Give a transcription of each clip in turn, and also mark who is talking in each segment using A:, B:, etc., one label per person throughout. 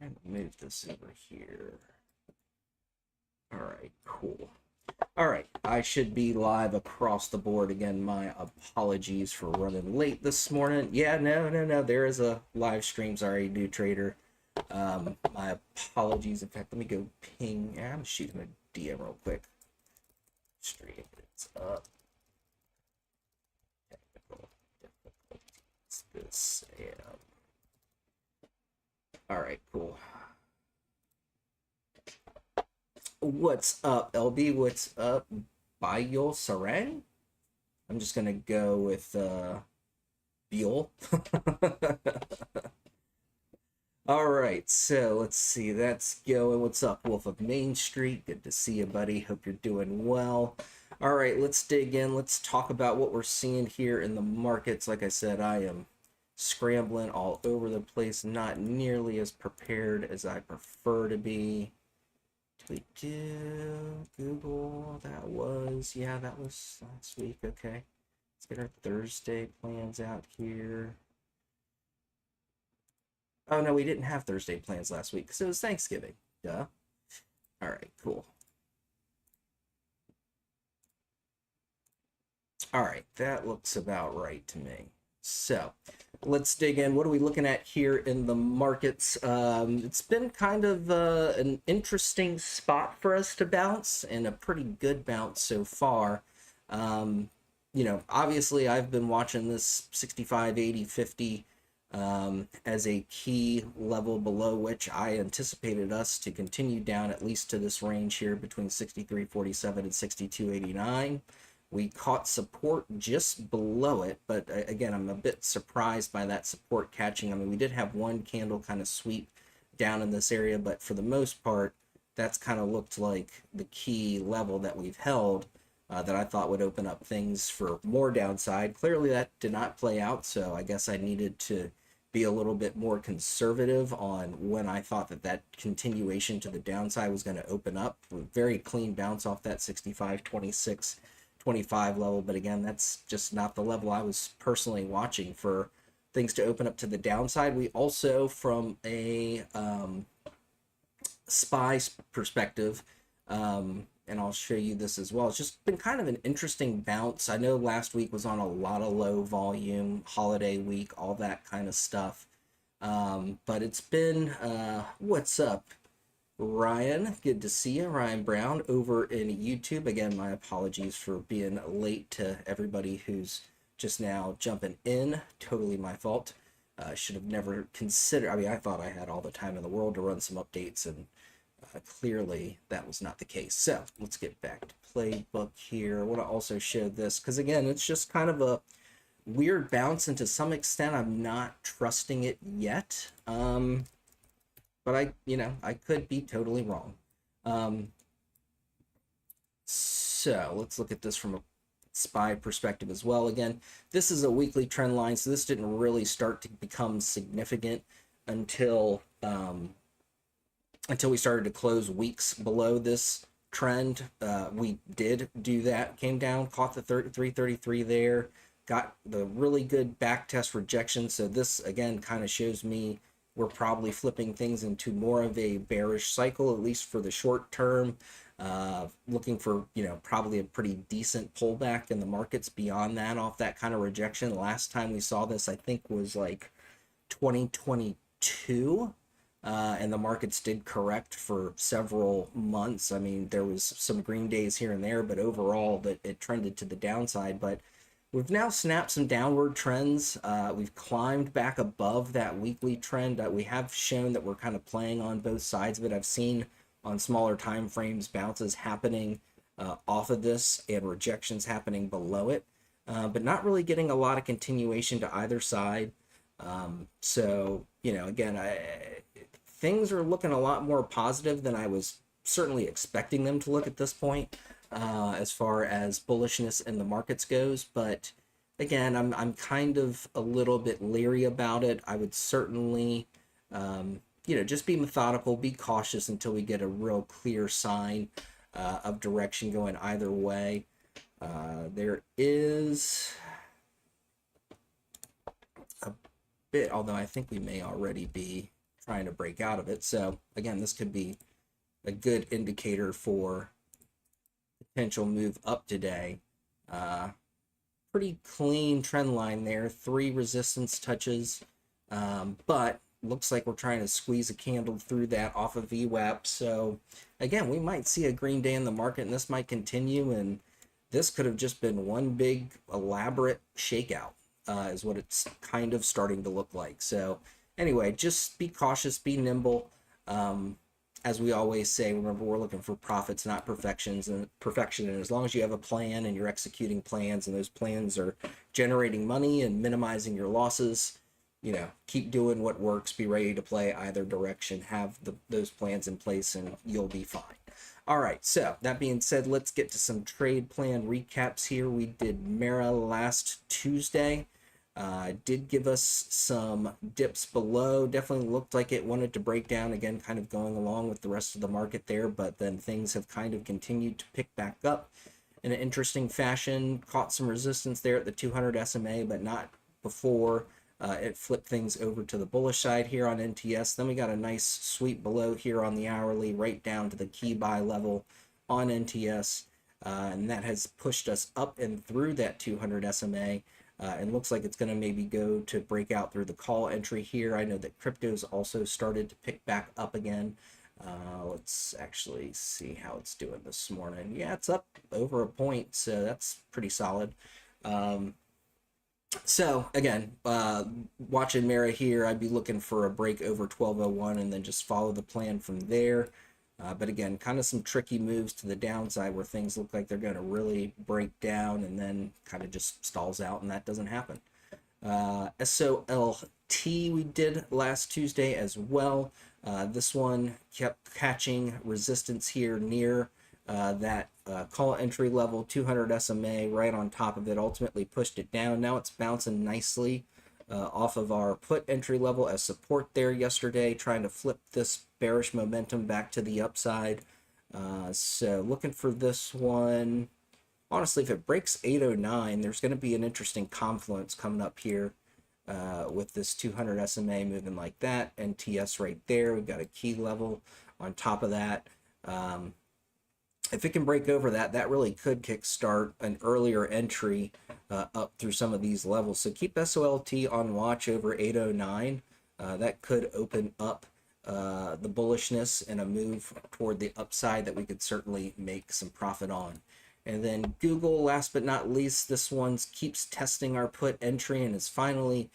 A: I'm gonna move this over here. All right, cool. All right, I should be live across the board again. My apologies for running late this morning. Yeah, no. There is a live stream. Sorry, new trader. My apologies. In fact, let me go ping. I'm shooting a DM real quick. Stream is up. Technical difficulties. This. All right, cool. What's up, LB? What's up, Bayo Sarang? I'm just gonna go with Buell. All right, so let's see. That's going. What's up, Wolf of Main Street? Good to see you, buddy. Hope you're doing well. All right, let's dig in. Let's talk about what we're seeing here in the markets. Like I said, I am scrambling all over the place, not nearly as prepared as I prefer to be. We do Google. That was, yeah, that was last week. Okay, let's get our Thursday plans out here. Oh no, we didn't have Thursday plans last week because it was Thanksgiving. Duh. All right, cool. All right, that looks about right to me. So let's dig in. What are we looking at here in the markets? It's been kind of an interesting spot for us to bounce, and a pretty good bounce so far. You know, obviously I've been watching this 65, 80, 50 as a key level below which I anticipated us to continue down at least to this range here between 63.47 and 62.89. We caught support just below it, but again, I'm a bit surprised by that support catching. I mean, we did have one candle kind of sweep down in this area, but for the most part, that's kind of looked like the key level that we've held that I thought would open up things for more downside. Clearly, that did not play out, so I guess I needed to be a little bit more conservative on when I thought that that continuation to the downside was going to open up. Very clean bounce off that 65.26 25 level, but again, that's just not the level I was personally watching for things to open up to the downside. We also, from a SPY perspective, and I'll show you this as well, it's just been kind of an interesting bounce. I know last week was on a lot of low volume, holiday week, all that kind of stuff, but it's been, what's up, Ryan? Good to see you, Ryan Brown, over in YouTube. Again, my apologies for being late to everybody who's just now jumping in. Totally my fault. I should have never considered. I mean, I thought I had all the time in the world to run some updates, and clearly that was not the case. So let's get back to playbook here. I want to also show this because, again, it's just kind of a weird bounce, and to some extent, I'm not trusting it yet. But I could be totally wrong. So let's look at this from a SPY perspective as well. Again, this is a weekly trend line, so this didn't really start to become significant until we started to close weeks below this trend. We did do that, came down, caught the 333 there, got the really good back test rejection. So this again kind of shows me we're probably flipping things into more of a bearish cycle, at least for the short term. Looking for, probably a pretty decent pullback in the markets beyond that off that kind of rejection. Last time we saw this, I think, was like 2022. And the markets did correct for several months. I mean, there was some green days here and there, but overall that it trended to the downside. But we've now snapped some downward trends. We've climbed back above that weekly trend. We have shown that we're kind of playing on both sides of it. I've seen on smaller time frames bounces happening off of this and rejections happening below it, but not really getting a lot of continuation to either side. So, again, things are looking a lot more positive than I was certainly expecting them to look at this point. As far as bullishness in the markets goes, but again, I'm kind of a little bit leery about it. I would certainly, just be methodical, be cautious until we get a real clear sign of direction going either way. There is a bit, although I think we may already be trying to break out of it. So again, this could be a good indicator for potential move up today. Pretty clean trend line there, 3 resistance touches, but looks like we're trying to squeeze a candle through that off of VWAP. So again, we might see a green day in the market, and this might continue, and this could have just been one big elaborate shakeout, is what it's kind of starting to look like. So anyway, just be cautious, be nimble. As we always say, remember, we're looking for profits, not perfections and perfection. And as long as you have a plan and you're executing plans, and those plans are generating money and minimizing your losses, you know, keep doing what works. Be ready to play either direction. Have those plans in place, and you'll be fine. All right. So that being said, let's get to some trade plan recaps here. We did Mara last Tuesday. Did give us some dips below. Definitely looked like it wanted to break down again, kind of going along with the rest of the market there, but then things have kind of continued to pick back up in an interesting fashion. Caught some resistance there at the 200 SMA, but not before it flipped things over to the bullish side here on NTS. Then we got a nice sweep below here on the hourly, right down to the key buy level on NTS, and that has pushed us up and through that 200 SMA. And looks like it's going to maybe go to break out through the call entry here. I know that crypto's also started to pick back up again. Let's actually see how it's doing this morning. Yeah, it's up over a point, so that's pretty solid. So again, watching Mara here, I'd be looking for a break over 1201 and then just follow the plan from there. But again, kind of some tricky moves to the downside where things look like they're going to really break down and then kind of just stalls out, and that doesn't happen. SOLT we did last Tuesday as well. This one kept catching resistance here near that call entry level, 200 SMA, right on top of it, ultimately pushed it down. Now it's bouncing nicely off of our put entry level as support there yesterday, trying to flip this bearish momentum back to the upside. So looking for this one. Honestly, if it breaks 809, there's going to be an interesting confluence coming up here with this 200 SMA moving like that. NTS right there. We've got a key level on top of that. If it can break over that, that really could kickstart an earlier entry up through some of these levels. So keep SOLT on watch over 809. That could open up the bullishness and a move toward the upside that we could certainly make some profit on. And then Google, last but not least, this one keeps testing our put entry and is finally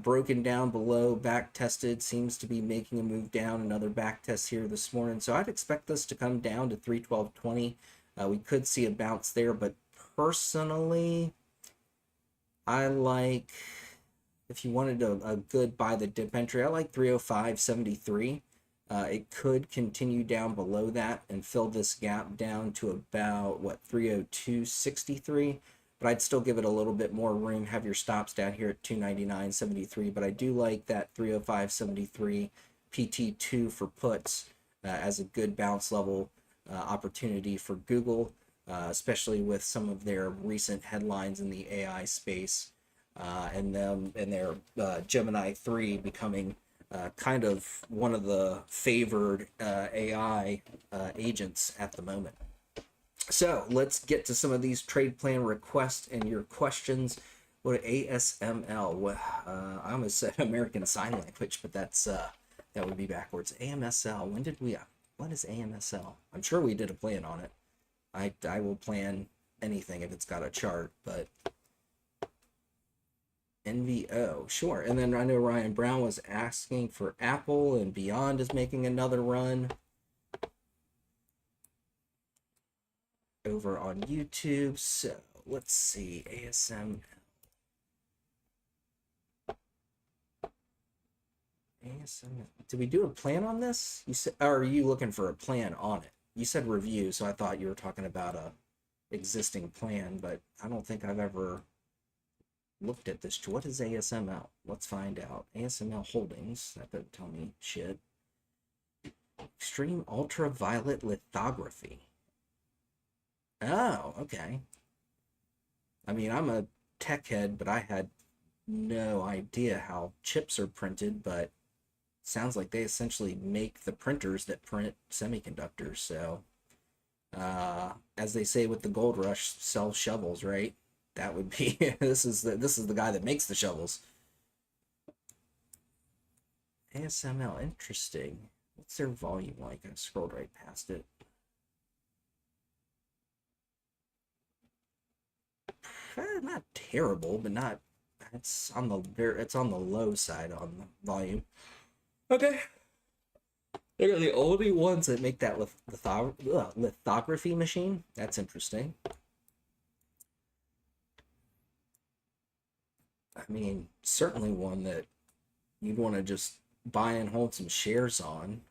A: broken down below, back tested, seems to be making a move down, another back test here this morning. So I'd expect this to come down to 312.20. We could see a bounce there, but personally, I like, if you wanted a good buy the dip entry, I like 305.73. It could continue down below that and fill this gap down to about, what, 302.63. But I'd still give it a little bit more room. Have your stops down here at 299.73. But I do like that 305.73 PT2 for puts as a good bounce level opportunity for Google, especially with some of their recent headlines in the AI space and their Gemini 3 becoming kind of one of the favored AI agents at the moment. So let's get to some of these trade plan requests and your questions. What ASML? I almost said American Sign Language, but that's that would be backwards. AMSL. When did we? What is AMSL? I'm sure we did a plan on it. I will plan anything if it's got a chart, but NVO, sure. And then I know Ryan Brown was asking for Apple, and Beyond is making another run over on YouTube. So let's see, ASM. Did we do a plan on this? You said, or are you looking for a plan on it? You said review, so I thought you were talking about a existing plan, but I don't think I've ever looked at this. What is ASML? Let's find out. ASML Holdings. That doesn't tell me shit. Extreme ultraviolet lithography. Oh, okay. I mean, I'm a tech head, but I had no idea how chips are printed, but sounds like they essentially make the printers that print semiconductors. So, as they say with the gold rush, sell shovels, right? That would be this is the guy that makes the shovels. ASML, interesting. What's their volume like? I scrolled right past it. Not terrible, but not. It's on the low side on the volume. Okay. They're the only ones that make that lithography machine. That's interesting. I mean, certainly one that you'd want to just buy and hold some shares on.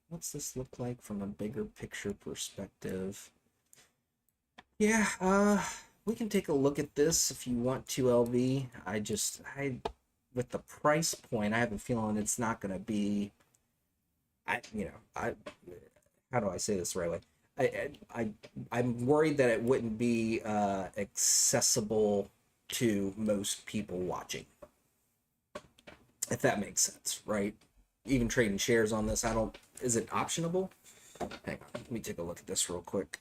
A: What's this look like from a bigger picture perspective? Yeah, we can take a look at this if you want to, LV. With the price point, I have a feeling it's not going to be. How do I say this the right way? I'm worried that it wouldn't be accessible to most people watching, if that makes sense, right? Even trading shares on this, is it optionable? Hang on, let me take a look at this real quick.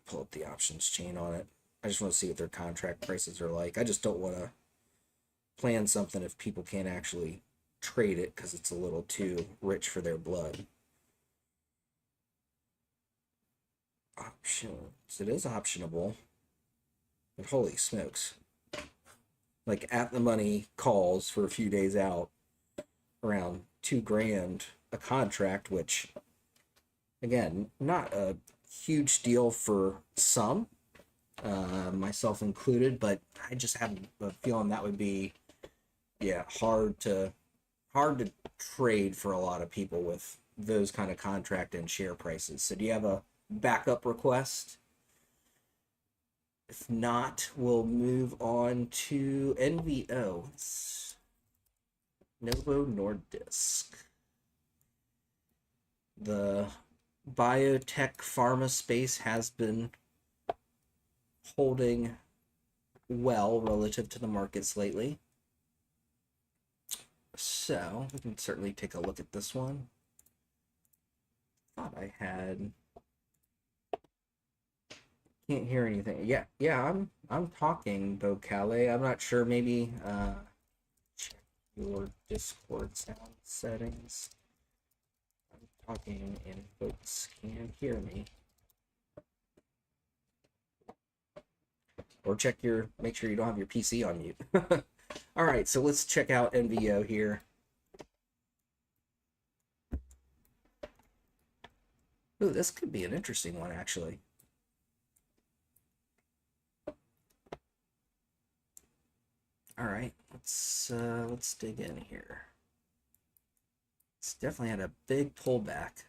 A: Pull up the options chain on it. I just want to see what their contract prices are like. I just don't want to plan something if people can't actually trade it because it's a little too rich for their blood. Options. It is optionable, but holy smokes. Like at the money calls for a few days out around $2,000 a contract, which again, not a huge deal for some, myself included, but I just have a feeling that would be, hard to trade for a lot of people with those kind of contract and share prices. So do you have a backup request? If not, we'll move on to NVO. It's Novo Nordisk. The biotech pharma space has been holding well relative to the markets lately. So we can certainly take a look at this one. Thought I had. Can't hear anything. Yeah, I'm talking, Vocale. I'm not sure. Maybe check your Discord sound settings. I'm talking and folks can't hear me. Or make sure you don't have your PC on mute. All right, so let's check out NVO here. Ooh, this could be an interesting one, actually. All right, let's dig in here. It's definitely had a big pullback.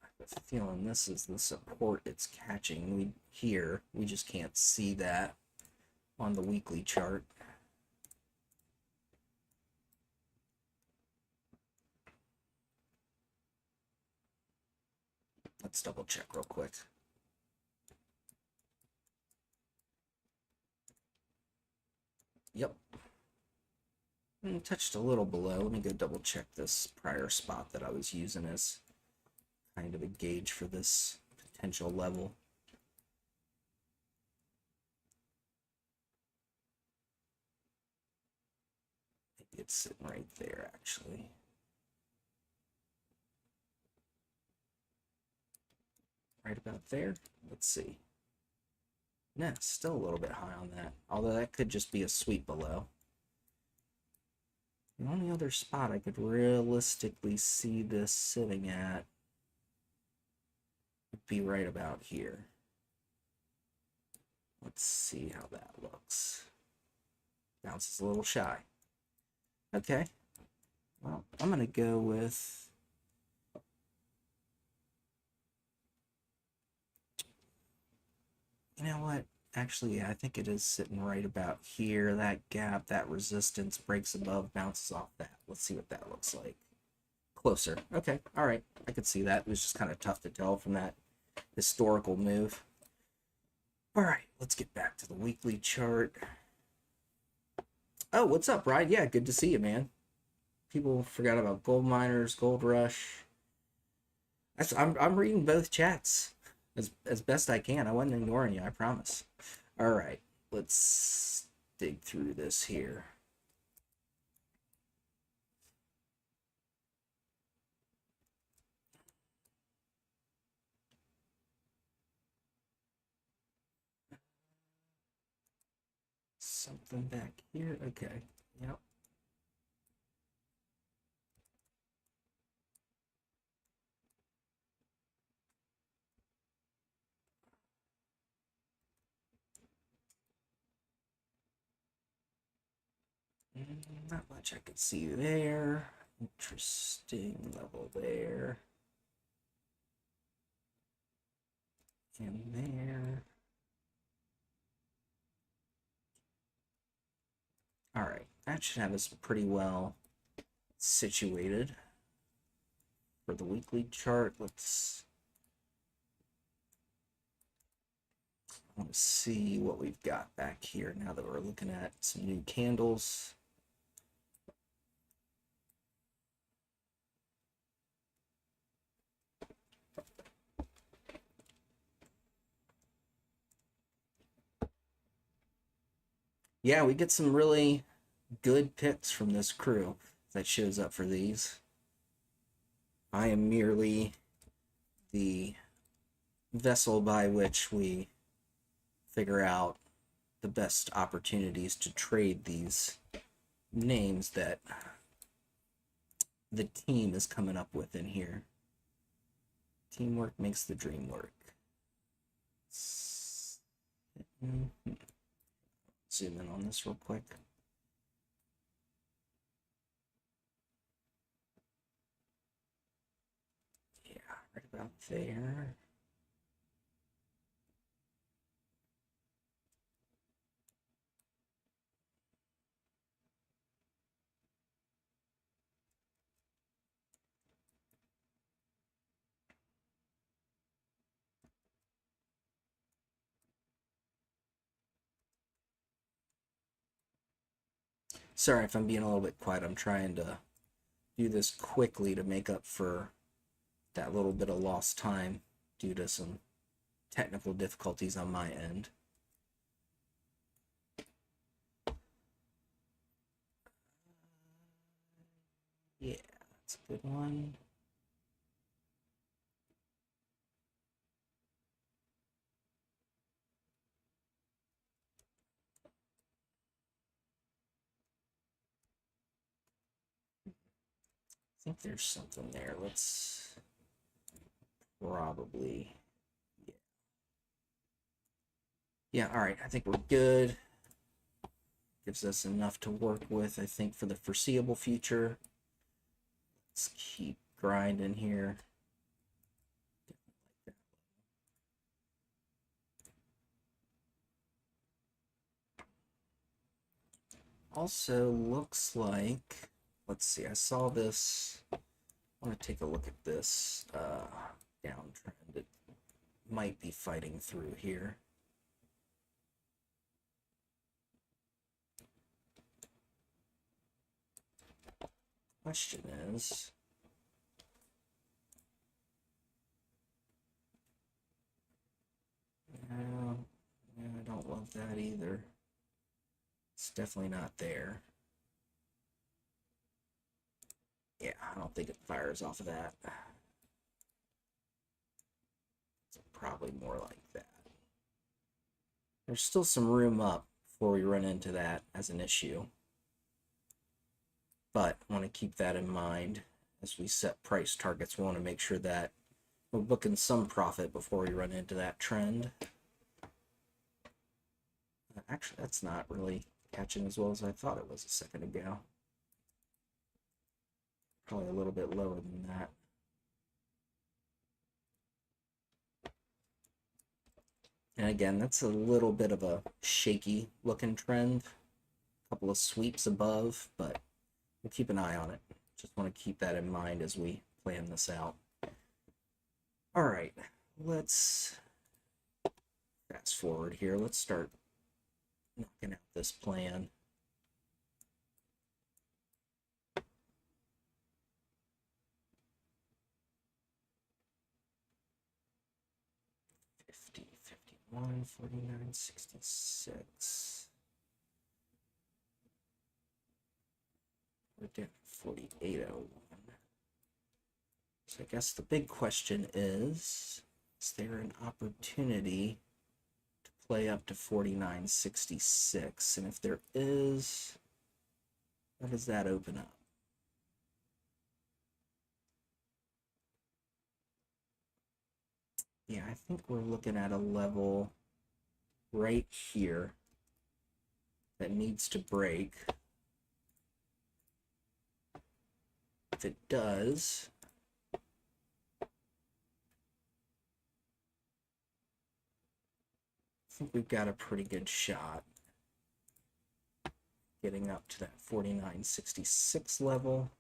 A: I have a feeling this is the support it's catching. We just can't see that on the weekly chart. Let's double check real quick. Yep. Touched a little below. Let me go double check this prior spot that I was using as kind of a gauge for this potential level. Maybe it's sitting right there, actually. Right about there. Let's see. Nah, still a little bit high on that. Although that could just be a sweep below. The only other spot I could realistically see this sitting at would be right about here. Let's see how that looks. Bounces a little shy. Okay. Well, I'm going to go with... You know what? Actually, yeah, I think it is sitting right about here. That gap, that resistance breaks above, bounces off that. Let's see what that looks like. Closer. Okay, all right. I could see that. It was just kind of tough to tell from that historical move. All right, let's get back to the weekly chart. Oh, what's up, Ryan? Yeah, good to see you, man. People forgot about gold miners, gold rush. I'm reading both chats as best I can. I wasn't ignoring you, I promise. All right, let's dig through this here. Something back here. Okay. Yep. Not much I could see there. Interesting level there. And there. All right, that should have us pretty well situated for the weekly chart. Let's want to see what we've got back here now that we're looking at some new candles. Yeah, we get some really good picks from this crew that shows up for these. I am merely the vessel by which we figure out the best opportunities to trade these names that the team is coming up with in here. Teamwork makes the dream work. Zoom in on this real quick. Yeah, right about there. Sorry if I'm being a little bit quiet. I'm trying to do this quickly to make up for that little bit of lost time due to some technical difficulties on my end. Yeah, that's a good one. I think there's something there. Let's probably... Yeah, all right. I think we're good. Gives us enough to work with, I think, for the foreseeable future. Let's keep grinding here. Also looks like, let's see, I saw this. I want to take a look at this downtrend. It might be fighting through here. Question is, I don't love that either. It's definitely not there. Yeah, I don't think it fires off of that. It's probably more like that. There's still some room up before we run into that as an issue. But I want to keep that in mind as we set price targets. We want to make sure that we're booking some profit before we run into that trend. Actually, that's not really catching as well as I thought it was a second ago. Probably a little bit lower than that. And again, that's a little bit of a shaky looking trend. A couple of sweeps above, but we'll keep an eye on it Just want to keep that in mind as we plan this out. All right, let's fast forward here. Let's start knocking out this plan. $50, $51, $49, $66. We're down to $48.01. So I guess the big question is there an opportunity to play up to $49.66? And if there is, how does that open up? Yeah, I think we're looking at a level right here that needs to break. If it does, I think we've got a pretty good shot getting up to that $49.66 level.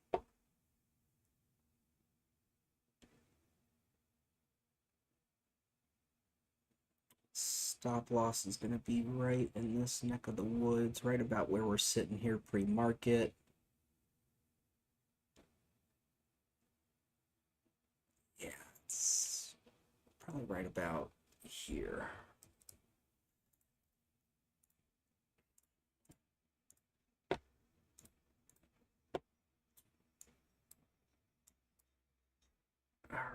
A: Stop loss is going to be right in this neck of the woods, right about where we're sitting here pre-market. Yeah, it's probably right about here. All right.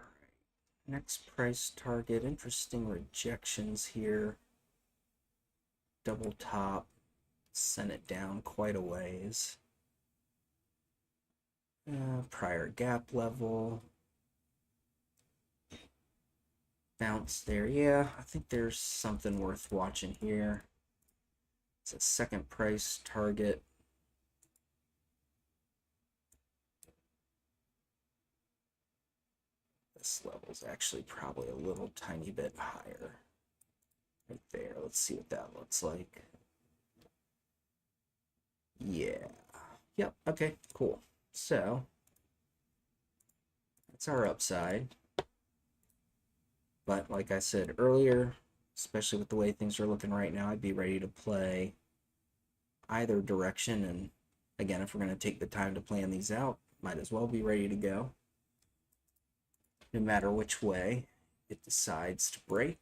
A: Next price target, interesting rejections here. Double top, sent it down quite a ways. Prior gap level. Bounce there. Yeah, I think there's something worth watching here. It's a second price target. This level is actually probably a little tiny bit higher. Right there. Let's see what that looks like. Yeah. Yep. Okay, cool. So that's our upside. But like I said earlier, especially with the way things are looking right now, I'd be ready to play either direction. And again, if we're going to take the time to plan these out, might as well be ready to go. No matter which way it decides to break.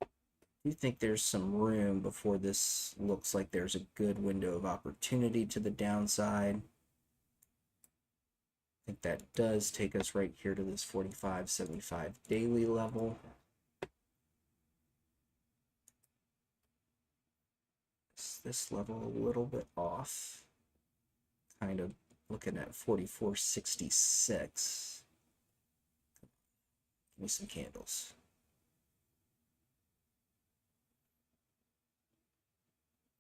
A: I do think there's some room before this looks like there's a good window of opportunity to the downside. I think that does take us right here to this 45.75 daily level. This level a little bit off. Kind of looking at 44.66. Give me some candles.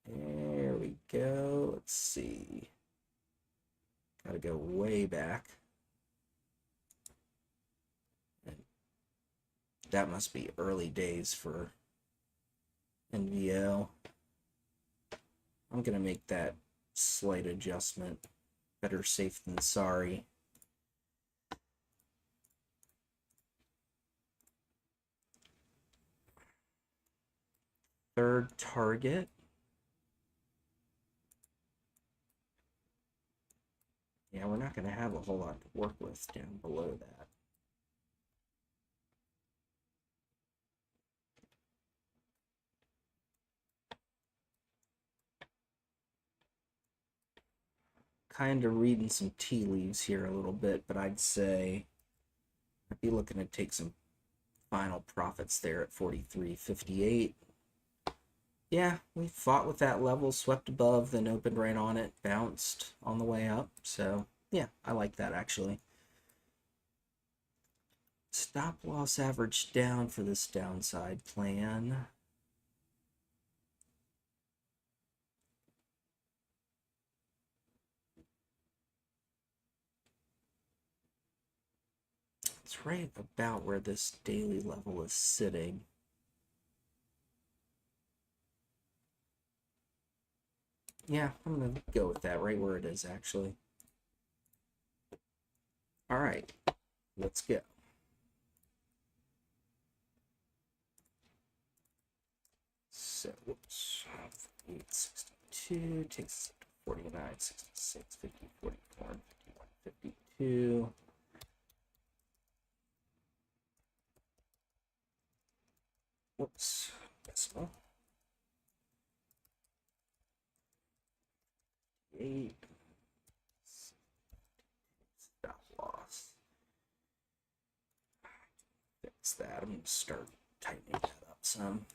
A: There we go. Let's see. Gotta go way back. And that must be early days for NVO. I'm gonna make that slight adjustment. Better safe than sorry. Third target. Yeah, we're not going to have a whole lot to work with down below that. Kind of reading some tea leaves here a little bit, but I'd say I'd be looking to take some final profits there at 43.58. Yeah, we fought with that level, swept above, then opened right on it, bounced on the way up. So, yeah, I like that actually. Stop loss average down for this downside plan. It's right about where this daily level is sitting. Yeah, I'm going to go with that right where it is, actually. All right, let's go. So, whoops, 862 takes us up to 49, 66, 50, 44, 51, 52. Whoops, decimal. 8. Stop loss. Fix that. I'm going to start tightening that up some.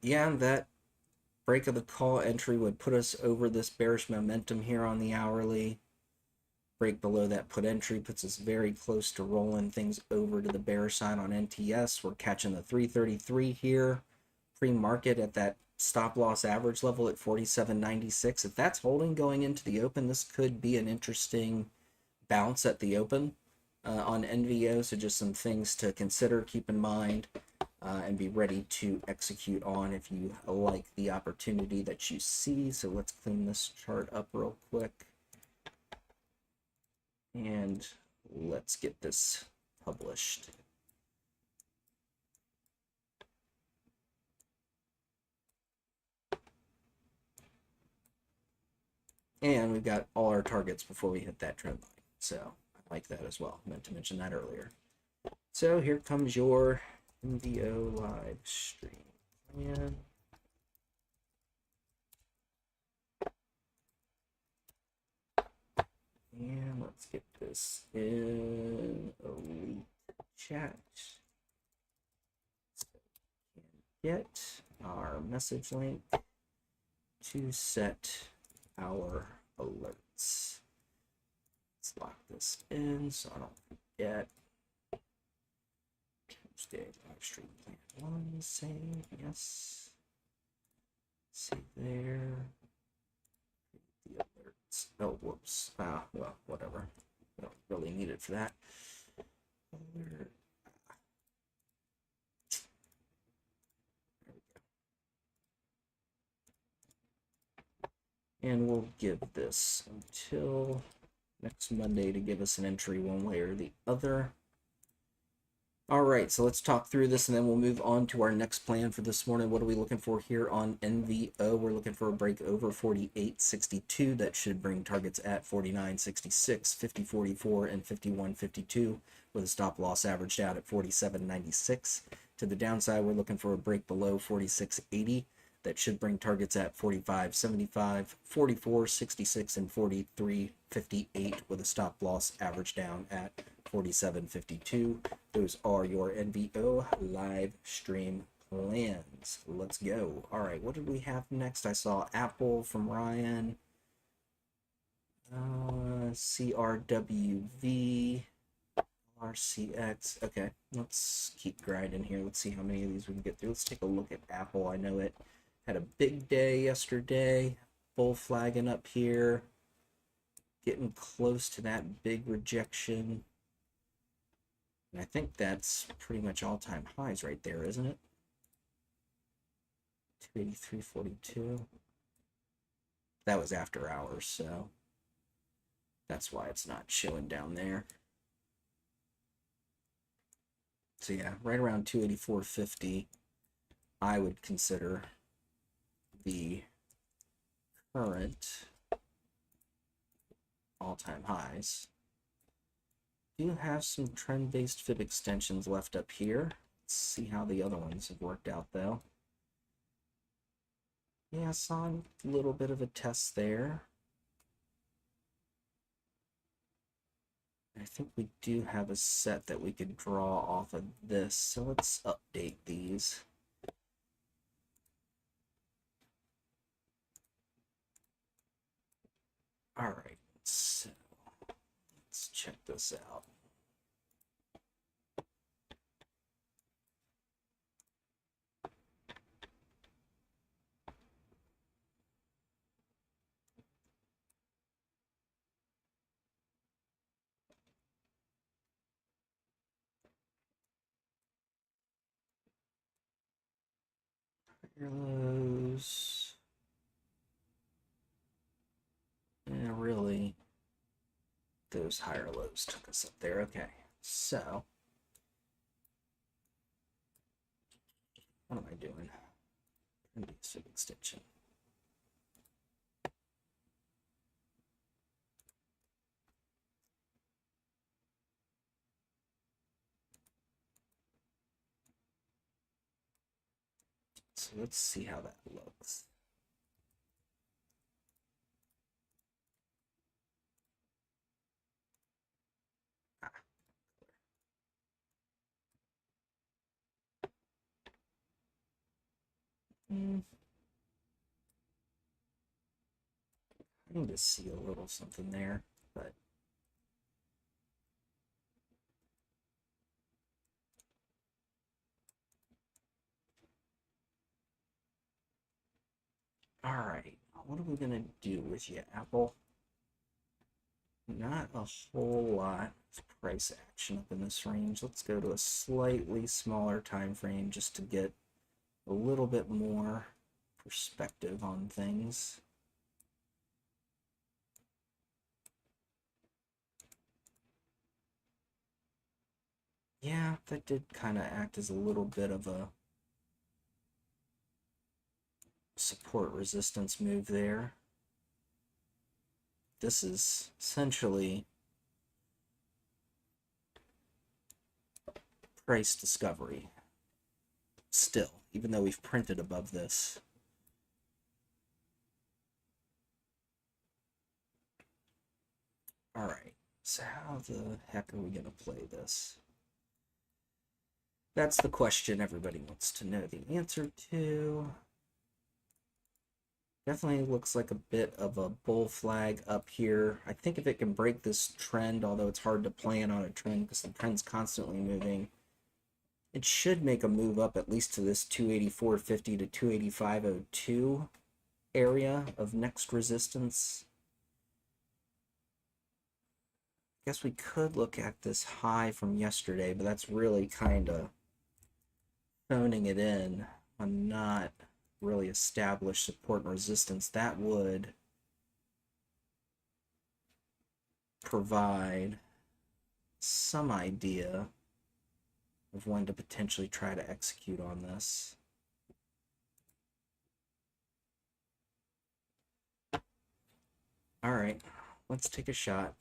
A: Yeah, that break of the call entry would put us over this bearish momentum here on the hourly. Break below that put entry puts us very close to rolling things over to the bearish side on NTS. We're catching the 333 here pre-market at that stop loss average level at 47.96. If that's holding going into the open, this could be an interesting bounce at the open on NVO. So just some things to consider, keep in mind, and be ready to execute on if you like the opportunity that you see. So let's clean this chart up real quick. And let's get this published. And we've got all our targets before we hit that trend line. So I like that as well. I meant to mention that earlier. So here comes your NVO live stream plan. And let's get this in Elite Chat. So we can get our message link to set our alerts. Let's lock this in so I don't forget. Tuesday live stream plan 1, save, yes. Save there. The alerts. Oh, whoops. Well, whatever. I don't really need it for that. Alert. There we go. And we'll give this until next Monday to give us an entry one way or the other. All right, so let's talk through this and then we'll move on to our next plan for this morning. What are we looking for here on NVO? We're looking for a break over 48.62. That should bring targets at 49.66, 50.44, and 51.52 with a stop loss averaged out at 47.96. To the downside, we're looking for a break below 46.80. That should bring targets at 45.75, 44.66, and 43.58 with a stop loss averaged down at 47.52. Those are your NVO live stream plans. Let's go. All right, what did we have next? I saw Apple from Ryan. CRWV. RCX. Okay, let's keep grinding here. Let's see how many of these we can get through. Let's take a look at Apple. I know it had a big day yesterday. Bull flagging up here. Getting close to that big rejection. And I think that's pretty much all-time highs right there, isn't it? 283.42. That was after hours, so that's why it's not showing down there. So yeah, right around 284.50, I would consider the current all-time highs. Do have some trend-based fib extensions left up here. Let's see how the other ones have worked out though. Yeah, I saw a little bit of a test there. I think we do have a set that we could draw off of this, so let's update these. All right, so let's check this out. Lows. lows. And really, those higher lows took us up there. Okay, so what am I doing? Previous extension. So let's see how that looks. I need to see a little something there, but all right. What are we gonna do with you, Apple? Not a whole lot of price action up in this range. Let's go to a slightly smaller time frame just to get a little bit more perspective on things. Yeah, that did kind of act as a little bit of a support resistance move there. This is essentially price discovery still, even though we've printed above this. All right, so how the heck are we going to play this? That's the question everybody wants to know the answer to. Definitely looks like a bit of a bull flag up here. I think if it can break this trend, although it's hard to plan on a trend because the trend's constantly moving, it should make a move up at least to this 284.50 to 285.02 area of next resistance. I guess we could look at this high from yesterday, but that's really kind of phoning it in on not really established support and resistance. That would provide some idea of when to potentially try to execute on this. All right, let's take a shot.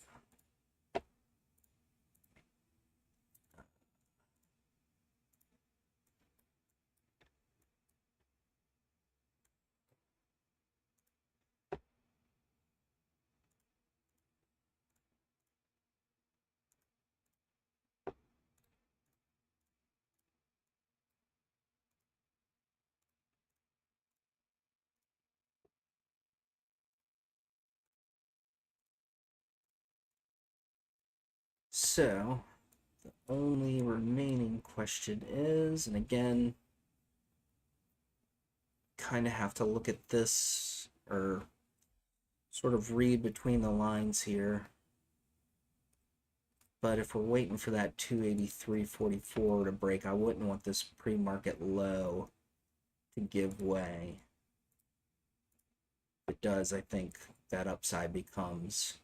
A: So, the only remaining question is, and again, kind of have to look at this or sort of read between the lines here. But if we're waiting for that 283.44 to break, I wouldn't want this pre-market low to give way. If it does, I think that upside becomes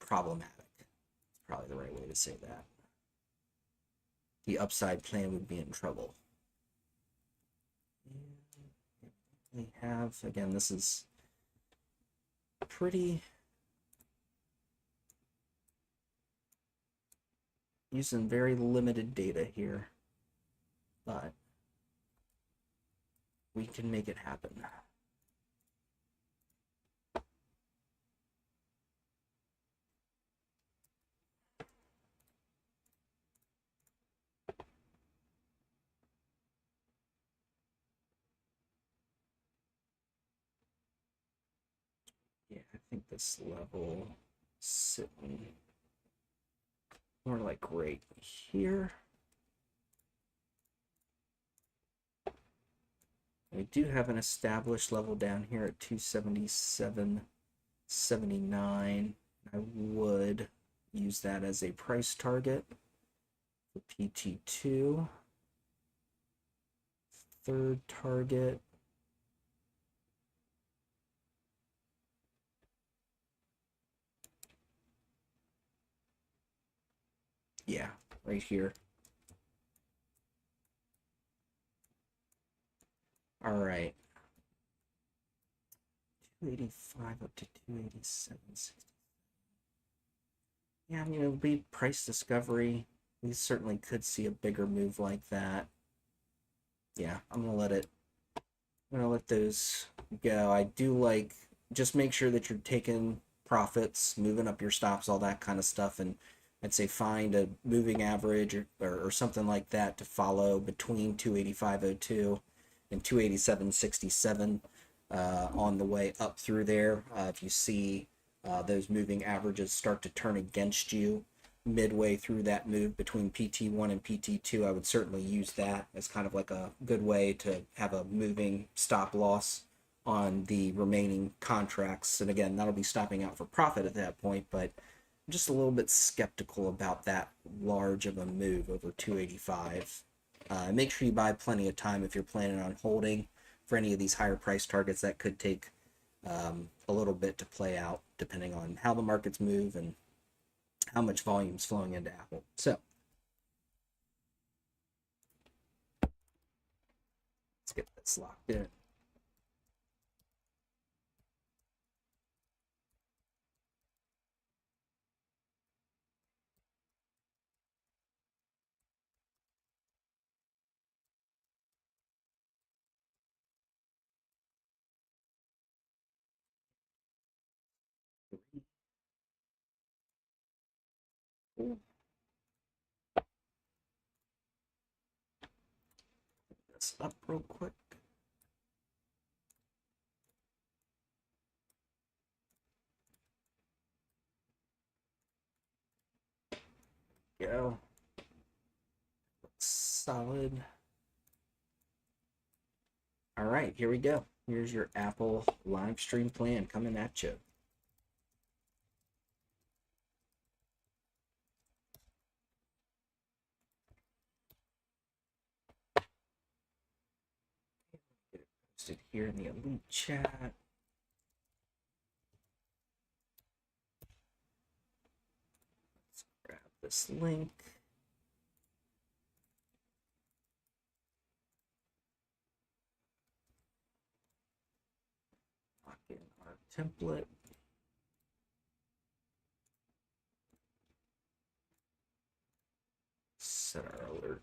A: problematic. It's probably the right way to say that. The upside plan would be in trouble. We have, again, this is pretty using very limited data here, but we can make it happen. Yeah, I think this level sitting more like right here. We do have an established level down here at 277.79. I would use that as a price target for PT2. third target. Yeah, right here. All right. 285 up to 287. Yeah, I mean, it'll be price discovery. We certainly could see a bigger move like that. Yeah, I'm gonna let those go. I do like, just make sure that you're taking profits, moving up your stops, all that kind of stuff, and I'd say find a moving average or something like that to follow between 285.02 and 287.67 on the way up through there. If you see those moving averages start to turn against you midway through that move between PT1 and PT2, I would certainly use that as kind of like a good way to have a moving stop loss on the remaining contracts. And again, that'll be stopping out for profit at that point, but I'm just a little bit skeptical about that large of a move over 285. Make sure you buy plenty of time if you're planning on holding for any of these higher price targets. That could take a little bit to play out depending on how the markets move and how much volume is flowing into Apple. So let's get this locked in. Pull this up real quick. Go. Looks solid. All right, here we go. Here's your Apple live stream plan coming at you. Get it posted here in the elite chat. Let's grab this link. Lock in our template. Set our alerts.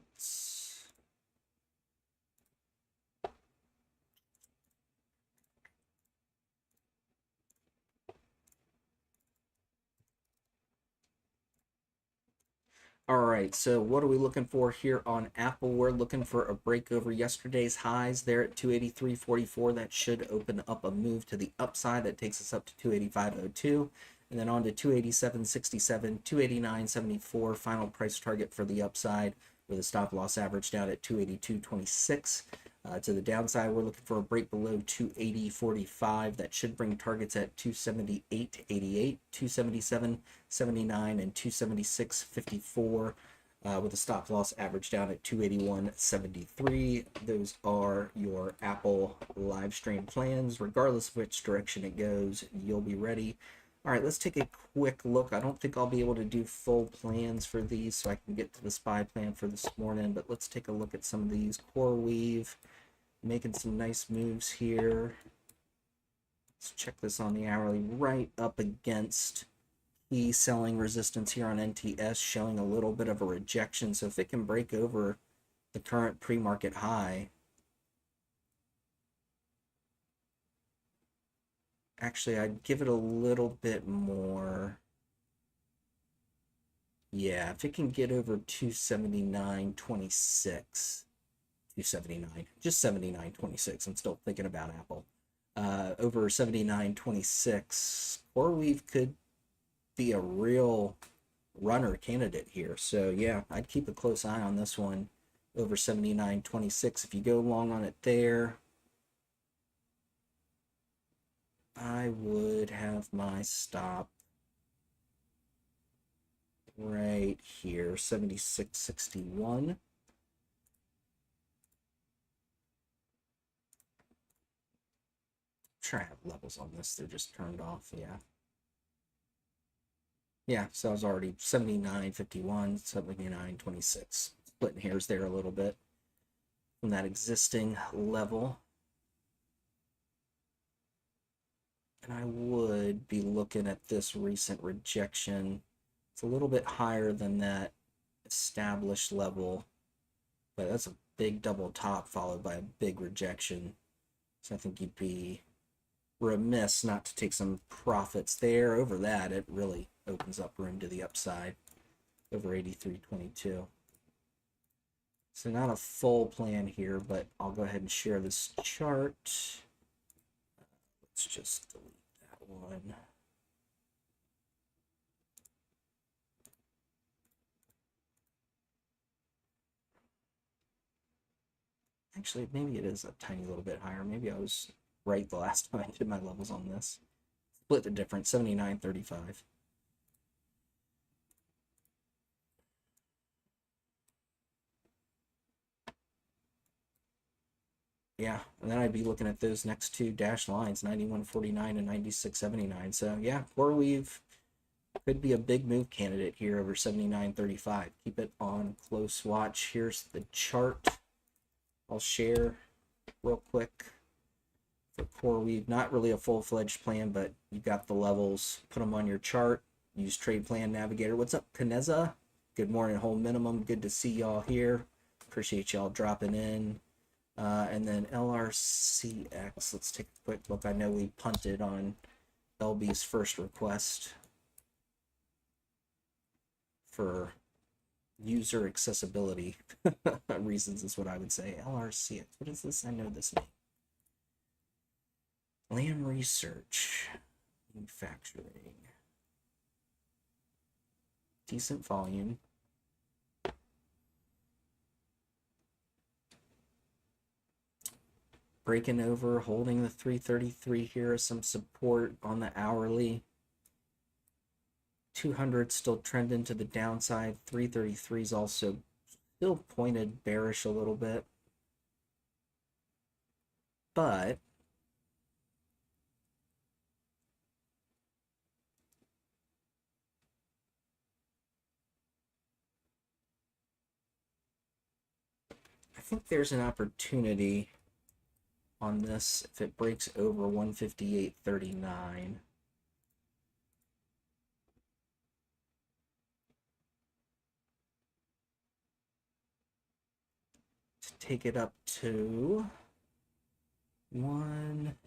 A: All right, so what are we looking for here on Apple? We're looking for a break over yesterday's highs there at 283.44. That should open up a move to the upside. That takes us up to 285.02 and then on to 287.67, 289.74, final price target for the upside with a stop loss average down at 282.26. To the downside, we're looking for a break below 280.45. That should bring targets at 278.88, 277.79, and 276.54. With a stop loss average down at 281.73. Those are your Apple live stream plans. Regardless of which direction it goes, you'll be ready. All right, let's take a quick look. I don't think I'll be able to do full plans for these, so I can get to the SPY plan for this morning, but let's take a look at some of these. CoreWeave making some nice moves here. Let's check this on the hourly, right up against key selling resistance here on NTS, showing a little bit of a rejection. So if it can break over the current pre-market high, actually I'd give it a little bit more. Yeah, if it can get over 279.26, 279, just 79.26. I'm still thinking about Apple. Over 79.26, CoreWeave could be a real runner candidate here. So yeah, I'd keep a close eye on this one over 79.26. If you go long on it there, I would have my stop right here, 76.61. sure I have levels on this. They're just turned off. Yeah. Yeah, so I was already 79.51, 79.26. Splitting hairs there a little bit from that existing level. And I would be looking at this recent rejection. It's a little bit higher than that established level, but that's a big double top followed by a big rejection. So I think you'd be remiss not to take some profits there. Over that, it really opens up room to the upside over 83.22. So not a full plan here, but I'll go ahead and share this chart. Let's just delete that one. Actually, maybe it is a tiny little bit higher. Maybe I was right the last time I did my levels on this. Split the difference, 79.35. Yeah, and then I'd be looking at those next two dashed lines, 91.49 and 96.79. So yeah, CoreWeave could be a big move candidate here over 79.35. Keep it on close watch. Here's the chart I'll share real quick for CoreWeave. Not really a full-fledged plan, but you got the levels. Put them on your chart. Use Trade Plan Navigator. What's up, Kaneza? Good morning, whole minimum. Good to see y'all here. Appreciate y'all dropping in. And then LRCX. Let's take a quick look. I know we punted on LB's first request for user accessibility reasons is what I would say. LRCX. What is this? I know this name. Lam Research. Manufacturing. Decent volume. Breaking over, holding the 333 here, some support on the hourly. 200 still trending to the downside. 333 is also still pointed bearish a little bit. But I think there's an opportunity on this if it breaks over 158.39. To take it up to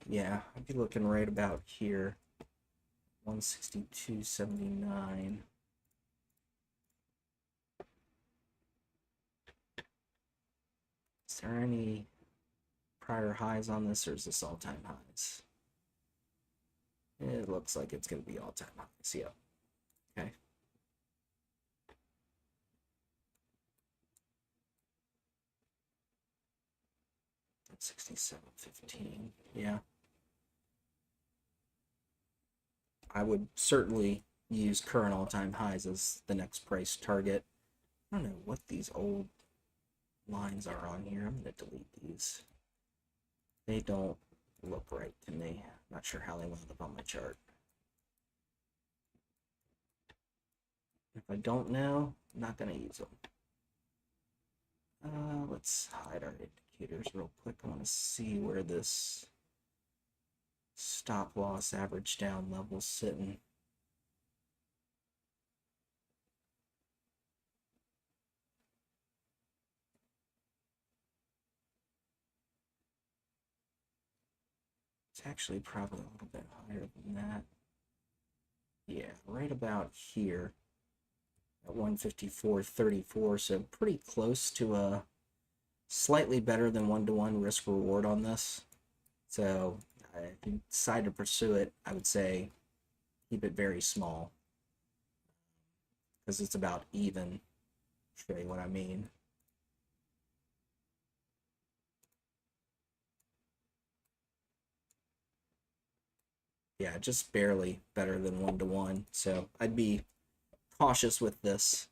A: yeah, I'd be looking right about here. 162.79. Is there any prior highs on this, or is this all-time highs? It looks like it's going to be all-time highs. Yeah. Okay. That's 67.15. Yeah. I would certainly use current all-time highs as the next price target. I don't know what these old lines are on here. I'm going to delete these. They don't look right to me. Not sure how they wound up on my chart. If I don't know, I'm not going to use them. Let's hide our indicators real quick. I want to see where this stop loss average down level's sitting. It's actually probably a little bit higher than that. Yeah, right about here at 154.34, so pretty close to a slightly better than 1-to-1 risk reward on this. So if you decide to pursue it, I would say keep it very small because it's about even. Show you what I mean. Yeah, just barely better than 1-to-1. So I'd be cautious with this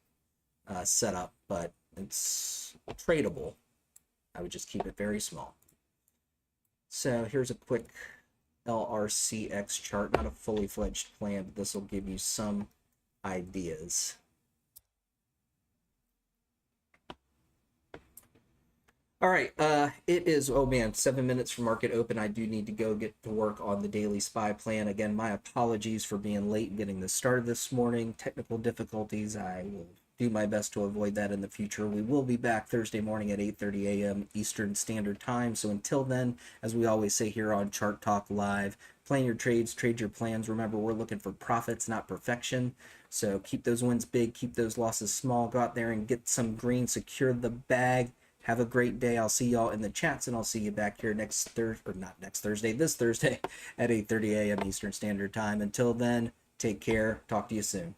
A: setup, but it's tradable. I would just keep it very small. So here's a quick LRCX chart. Not a fully fledged plan, but this will give you some ideas. All right, it is, oh man, 7 minutes from market open. I do need to go get to work on the daily SPY plan. Again, my apologies for being late and getting this started this morning. Technical difficulties. I will do my best to avoid that in the future. We will be back Thursday morning at 8:30 a.m. Eastern Standard Time. So until then, as we always say here on Chart Talk Live, plan your trades, trade your plans. Remember, we're looking for profits, not perfection. So keep those wins big, keep those losses small. Go out there and get some green, secure the bag. Have a great day. I'll see y'all in the chats, and I'll see you back here next Thursday, or not next Thursday, this Thursday at 8:30 a.m. Eastern Standard Time. Until then, take care. Talk to you soon.